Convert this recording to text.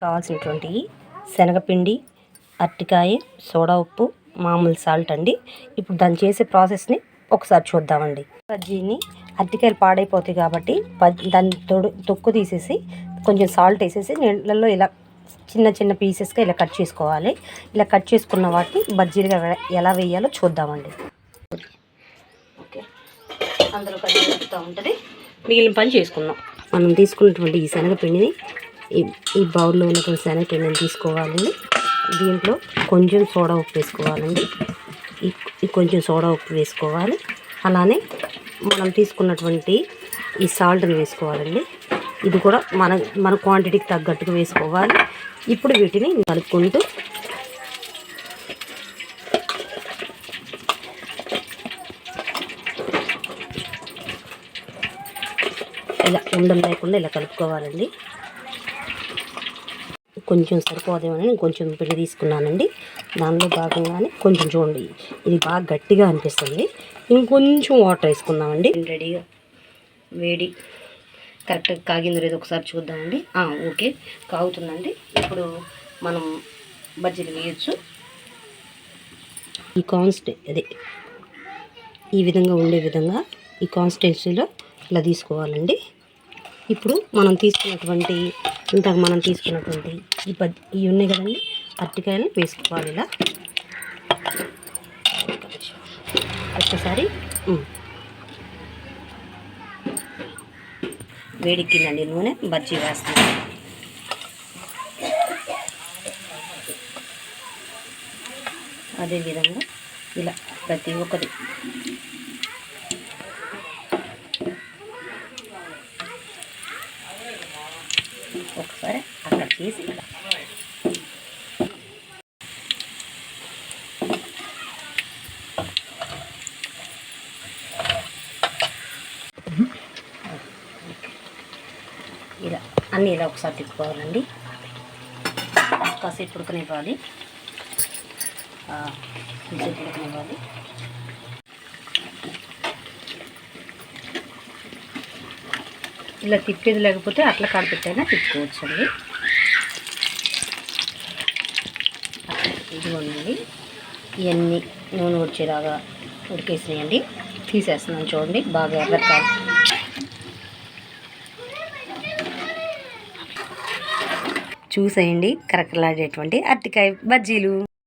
కావాల్సినటువంటి శనగపిండి, అరటికాయ, సోడా ఉప్పు, మామూలు సాల్ట్ అండి. ఇప్పుడు దాన్ని చేసే ప్రాసెస్ని ఒకసారి చూద్దామండి. బజ్జీని అరటికాయలు పాడైపోతాయి కాబట్టి దాన్ని తొక్కు తీసేసి కొంచెం సాల్ట్ వేసేసి నీళ్ళల్లో ఇలా చిన్న చిన్న పీసెస్గా ఇలా కట్ చేసుకోవాలి. ఇలా కట్ చేసుకున్న వాటిని బజ్జీలుగా ఎలా వేయాలో చూద్దామండి. ఓకే, అందులో కట్ చేస్తూ ఉంటుంది. మిగిలిన పని చేసుకుందాం. మనం తీసుకున్నటువంటి ఈ శనగపిండిని ఈ బౌల్లో ఉన్నటువంటి శనగపిండిని తీసుకోవాలండి. దీంట్లో కొంచెం సోడా ఉప్పు వేసుకోవాలండి. కొంచెం సోడా ఉప్పు వేసుకోవాలి. అలానే మనం తీసుకున్నటువంటి ఈ సాల్ట్ని వేసుకోవాలండి. ఇది కూడా మన క్వాంటిటీకి తగ్గట్టుగా వేసుకోవాలి. ఇప్పుడు వీటిని కలుపుకుంటూ ఇలా ఉండలు లేకుండా ఇలా కలుపుకోవాలండి. కొంచెం సరిపోదేమని నేను కొంచెం పిండి తీసుకున్నానండి. దానిలో భాగంగానే కొంచెం చూడండి, ఇది బాగా గట్టిగా అనిపిస్తుంది. ఇంకొంచెం వాటర్ వేసుకుందామండి. రెడీగా వేడి కరెక్ట్గా కాగిందో లేదో ఒకసారి చూద్దామండి. ఓకే, కాగుతుందండి. ఇప్పుడు మనం బజ్జీలు వేయచ్చు. ఈ విధంగా ఉండే విధంగా ఈ కాన్స్టెన్సీలో ఇలా తీసుకోవాలండి. ఇప్పుడు మనం తీసుకున్నటువంటి ఇవి ఉన్నాయి కదండి, అరటికాయలు వేసుకోవాలి. ఇలా ఒక్కసారి వేడెక్కిందండి నూనె, బజ్జీ వేస్తుంది. అదేవిధంగా ఇలా ప్రతి ఒక్కటి ఒకసారి అక్కడ చేసి ఇలా అన్నీ ఇలా ఒకసారి తిప్పుకోవాలండి. కాసేపు ఉడకనివ్వాలి. ఇలా తిప్పేది లేకపోతే అట్లా కాడపెట్టైనా తిప్పుకోవచ్చు అండి. ఇదిగోండి, ఇవన్నీ నూనె వచ్చేలాగా ఉడికేసినాయండి. తీసేస్తున్నాను చూడండి, బాగా ఎర్రకాలి. చూసేయండి కరకలాడేటువంటి అరటికాయ బజ్జీలు.